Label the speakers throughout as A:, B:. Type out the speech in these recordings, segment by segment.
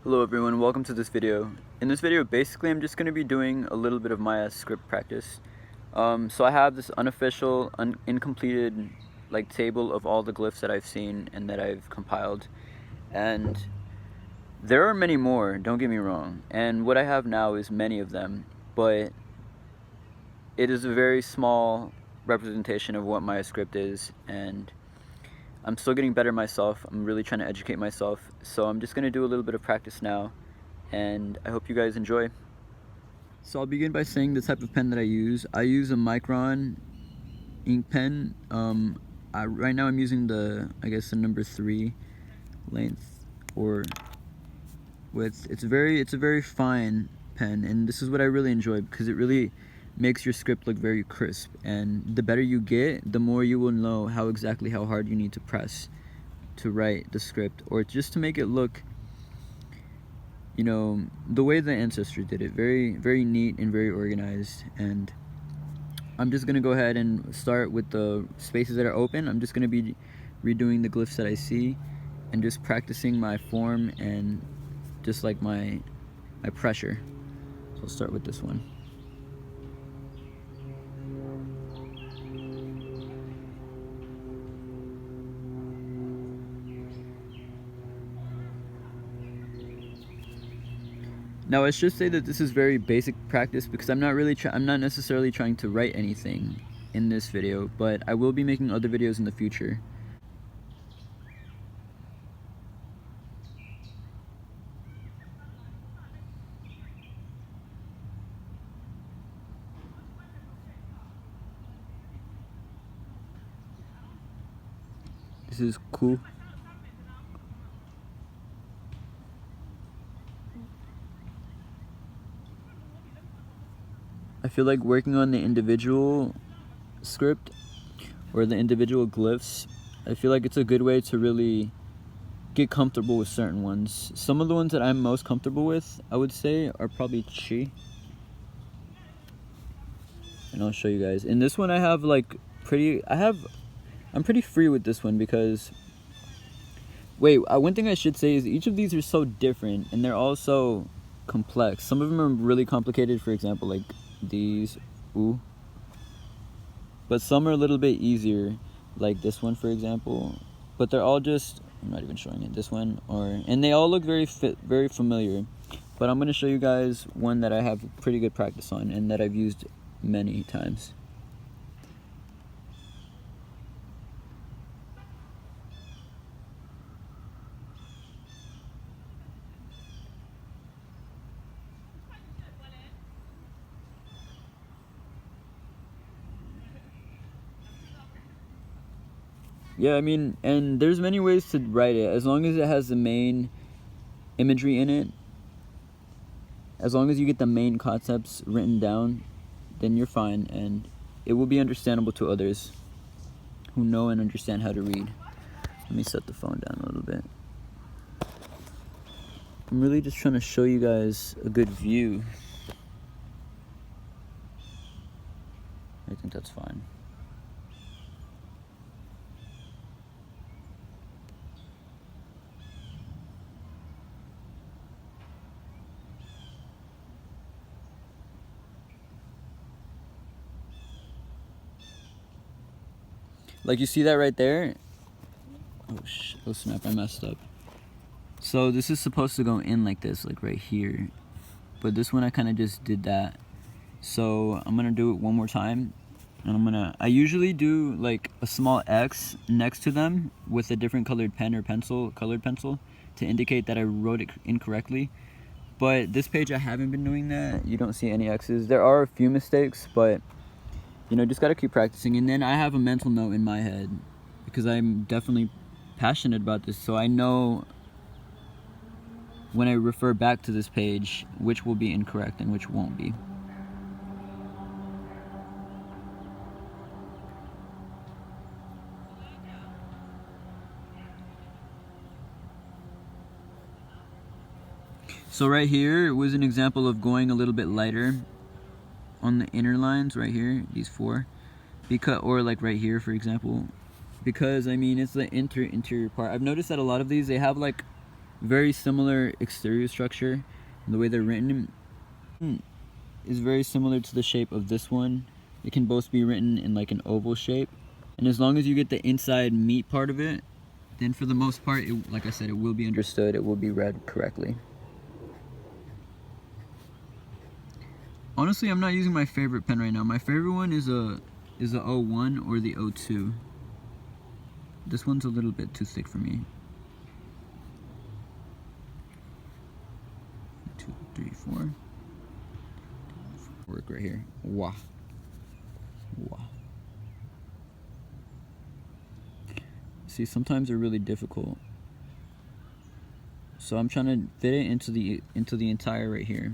A: Hello everyone, welcome to this video. In this video, basically I'm just going to be doing a little bit of my script practice. So I have this unofficial, incompleted table of all the glyphs that I've seen and that I've compiled. And there are many more, don't get me wrong. And what I have now is many of them, but it is a very small representation of what my script is, and I'm still getting better myself. I'm really trying to educate myself, so I'm just going to do a little bit of practice now, and I hope you guys enjoy. So I'll begin by saying the type of pen that I use. I use a Micron ink pen. Right now I'm using the number 3 length or width. It's a very fine pen, and this is what I really enjoy because it really makes your script look very crisp, and the better you get, the more you will know how hard you need to press to write the script, or just to make it look, you know, the way the ancestors did it, very neat and very organized. And I'm just gonna go ahead and start with the spaces that are open. I'm just gonna be redoing the glyphs that I see and just practicing my form and just like my pressure. So I'll start with this one. Now I should say that this is very basic practice because I'm not necessarily trying to write anything in this video, but I will be making other videos in the future. This is cool. I feel like working on the individual script or the individual glyphs, I feel like it's a good way to really get comfortable with certain ones. Some of the ones that I'm most comfortable with, I would say, are probably chi. And I'll show you guys. In this one I have I'm pretty free with this one because one thing I should say is each of these are so different and they're all so complex. Some of them are really complicated, for example, like these, ooh. But some are a little bit easier, like this one, for example. But they're all just, I'm not even showing it, this one, and they all look very familiar. But I'm going to show you guys one that I have pretty good practice on and that I've used many times. Yeah, I mean, and there's many ways to write it, as long as it has the main imagery in it. As long as you get the main concepts written down, then you're fine, and it will be understandable to others who know and understand how to read. Let me set the phone down a little bit. I'm really just trying to show you guys a good view. I think that's fine. Like, you see that right there? Oh snap, I messed up. So this is supposed to go in like this, like right here. But this one I kind of just did that. So I'm gonna do it one more time. And I usually do like a small X next to them with a different colored pen or colored pencil to indicate that I wrote it incorrectly. But this page I haven't been doing that. You don't see any X's. There are a few mistakes, but you know, just gotta keep practicing. And then I have a mental note in my head because I'm definitely passionate about this, so I know when I refer back to this page which will be incorrect and which won't be. So right here was an example of going a little bit lighter on the inner lines right here, these 4, or like right here, for example, because I mean it's the interior part. I've noticed that a lot of these, they have like very similar exterior structure. And the way they're written is very similar to the shape of this one. It can both be written in like an oval shape. And as long as you get the inside meat part of it, then for the most part, like I said, it will be understood, it will be read correctly. Honestly, I'm not using my favorite pen right now. My favorite one is a 01 or the 02. This one's a little bit too thick for me. 2, 3, 4. Work right here. Wah. Wah. See, sometimes they're really difficult. So I'm trying to fit it into the entire right here.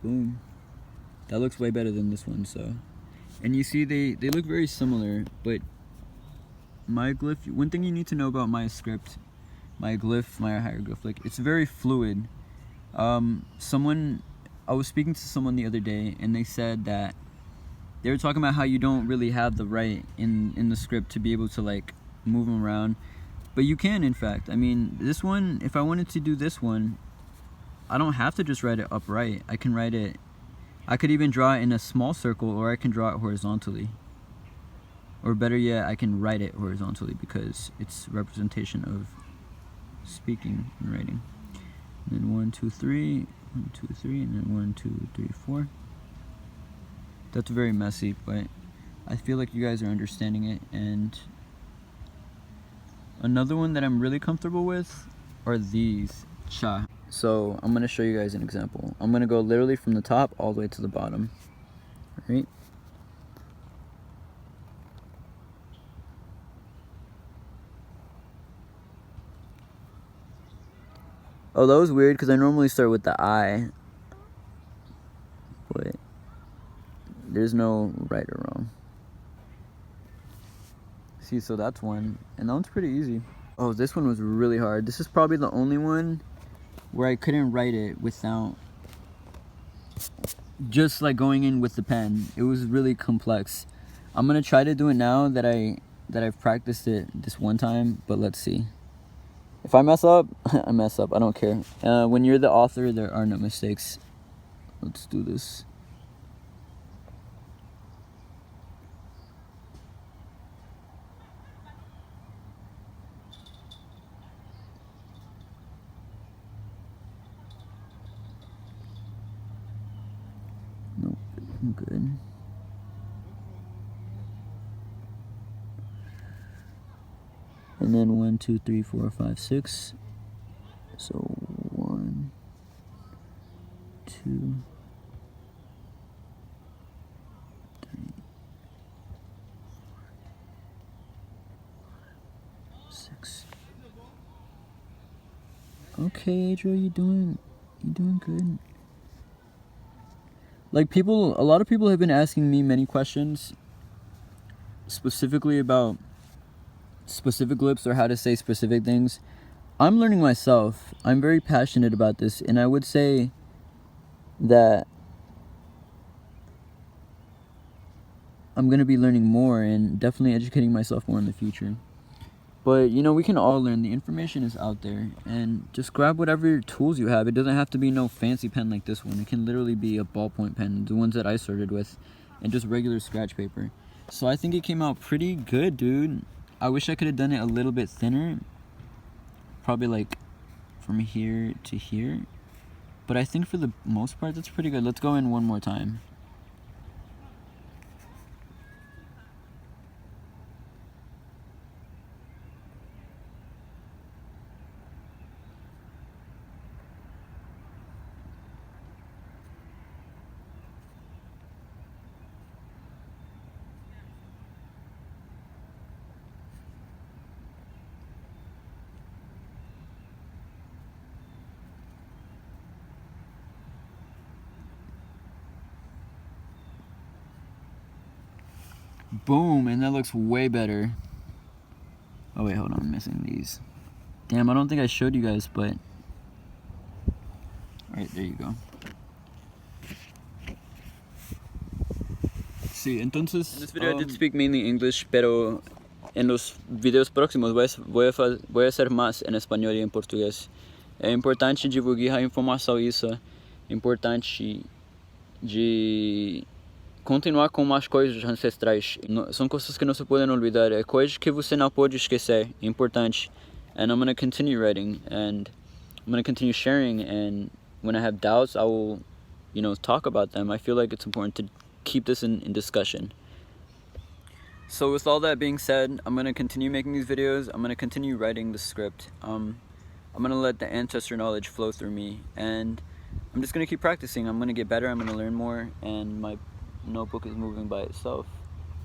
A: Boom. That looks way better than this one, so. And you see they look very similar, but my glyph, one thing you need to know about my script, my glyph, my hieroglyphic, it's very fluid. I was speaking to someone the other day, and they said that they were talking about how you don't really have the right in the script to be able to like move them around, but you can, in fact. I mean, this one, if I wanted to do this one, I don't have to just write it upright. I can write it, I could even draw it in a small circle, or I can draw it horizontally. Or better yet, I can write it horizontally because it's representation of speaking and writing. And then 1, 2, 3, 1, 2, 3, and then 1, 2, 3, 4. That's very messy, but I feel like you guys are understanding it. And another one that I'm really comfortable with are these cha. So I'm gonna show you guys an example. I'm gonna go literally from the top all the way to the bottom. All right. Oh, that was weird because I normally start with the I, but there's no right or wrong. See, so that's one, and that one's pretty easy. Oh, this one was really hard. This is probably the only one where I couldn't write it without just like going in with the pen. It was really complex. I'm gonna try to do it now that I've practiced it this one time, but let's see. If I mess up, I mess up. I don't care. When you're the author, there are no mistakes. Let's do this. Nope, I'm good. And then 1, 2, 3, 4, 5, 6. So 1, 2, 3, 6. Okay, Adriel, you're doing good. Like a lot of people have been asking me many questions specifically about specific glyphs or how to say specific things. I'm learning myself. I'm very passionate about this, and I would say that I'm going to be learning more and definitely educating myself more in the future. But, you know, we can all learn. The information is out there, and just grab whatever tools you have. It doesn't have to be no fancy pen like this one. It can literally be a ballpoint pen, the ones that I started with, and just regular scratch paper. So I think it came out pretty good, dude. I wish I could have done it a little bit thinner. Probably like from here to here. But I think for the most part, that's pretty good. Let's go in one more time. Boom, and that looks way better. Oh wait, hold on, I'm missing these. Damn, I don't think I showed you guys, but... Alright, there you go. Sí, entonces... In this video I did speak mainly English, pero en los videos próximos voy a hacer más en espanhol e em português. É importante divulgar a informação isso. É importante de continuar com mais coisas ancestrais. São coisas que não se podem olvidar. É coisas que você não pode esquecer. É importante. And I'm going to continue writing. And I'm going to continue sharing. And when I have doubts, I will, talk about them. I feel like it's important to keep this in discussion. So with all that being said, I'm going to continue making these videos. I'm going to continue writing the script. I'm going to let the ancestor knowledge flow through me. And I'm just going to keep practicing. I'm going to get better. I'm going to learn more. And my notebook is moving by itself.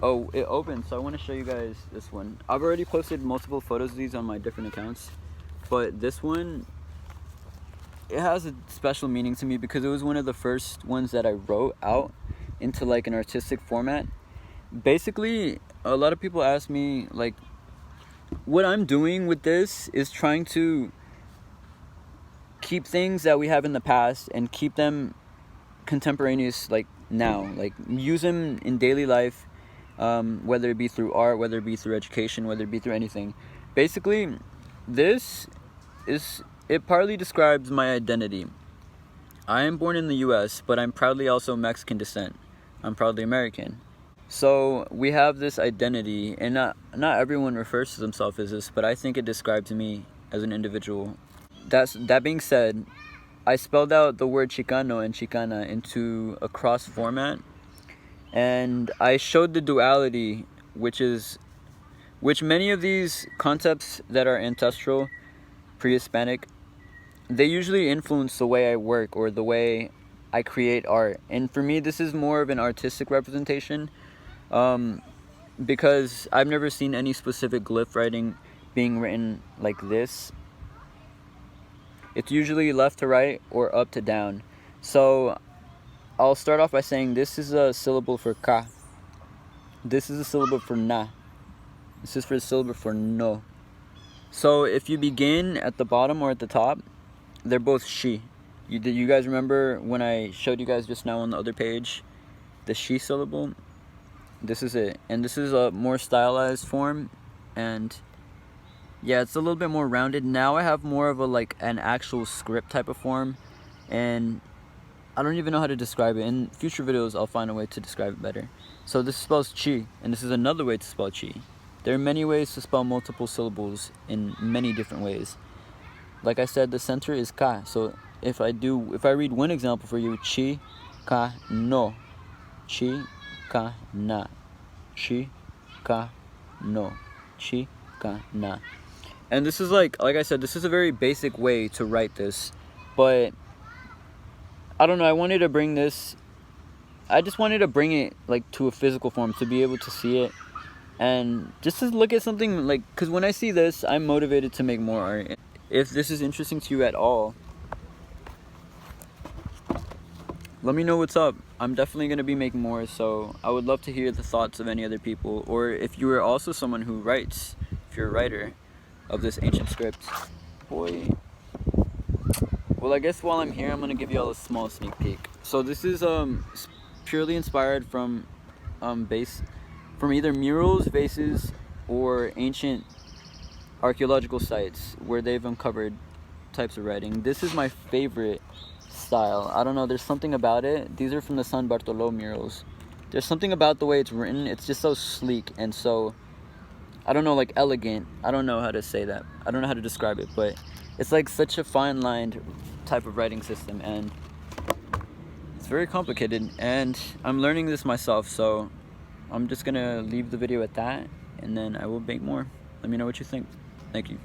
A: Oh, it opened, so I want to show you guys this one. I've already posted multiple photos of these on my different accounts. But this one, it has a special meaning to me because it was one of the first ones that I wrote out into like an artistic format. Basically, a lot of people ask me, like, what I'm doing with this is trying to keep things that we have in the past and keep them contemporaneous, like now, like use them in daily life, whether it be through art, whether it be through education, whether it be through anything. Basically, it partly describes my identity. I am born in the US, but I'm proudly also Mexican descent. I'm proudly American. So we have this identity, and not everyone refers to themselves as this, but I think it describes me as an individual. That being said, I spelled out the word Chicano and Chicana into a cross format, and I showed the duality, which many of these concepts that are ancestral, pre-Hispanic, they usually influence the way I work or the way I create art. And for me, this is more of an artistic representation, because I've never seen any specific glyph writing being written like this. It's usually left to right or up to down. So I'll start off by saying this is a syllable for ka. This is a syllable for na. This is for a syllable for no. So if you begin at the bottom or at the top, they're both she. You guys remember when I showed you guys just now on the other page, the she syllable? This is it. And this is a more stylized form, and yeah, it's a little bit more rounded. Now I have more of an actual script type of form, and I don't even know how to describe it. In future videos, I'll find a way to describe it better. So this spells chi, and this is another way to spell chi. There are many ways to spell multiple syllables in many different ways. Like I said, the center is ka. So if I read one example for you, chi, ka, no. Chi, ka, na. Chi, ka, no. Chi, ka, na. And this is like I said, this is a very basic way to write this, but I don't know, I just wanted to bring it to a physical form, to be able to see it, and just to look at something because when I see this, I'm motivated to make more art. If this is interesting to you at all, let me know what's up. I'm definitely going to be making more, so I would love to hear the thoughts of any other people, or if you are also someone who writes, if you're a writer of this ancient script. Boy. Well, I guess while I'm here, I'm going to give you all a small sneak peek. So this is purely inspired from either murals, vases, or ancient archaeological sites where they've uncovered types of writing. This is my favorite style. I don't know, there's something about it. These are from the San Bartolo murals. There's something about the way it's written. It's just so sleek and so, I don't know, elegant. I don't know how to say that. I don't know how to describe it, but it's such a fine-lined type of writing system, and it's very complicated, and I'm learning this myself, so I'm just gonna leave the video at that, and then I will make more. Let me know what you think. Thank you.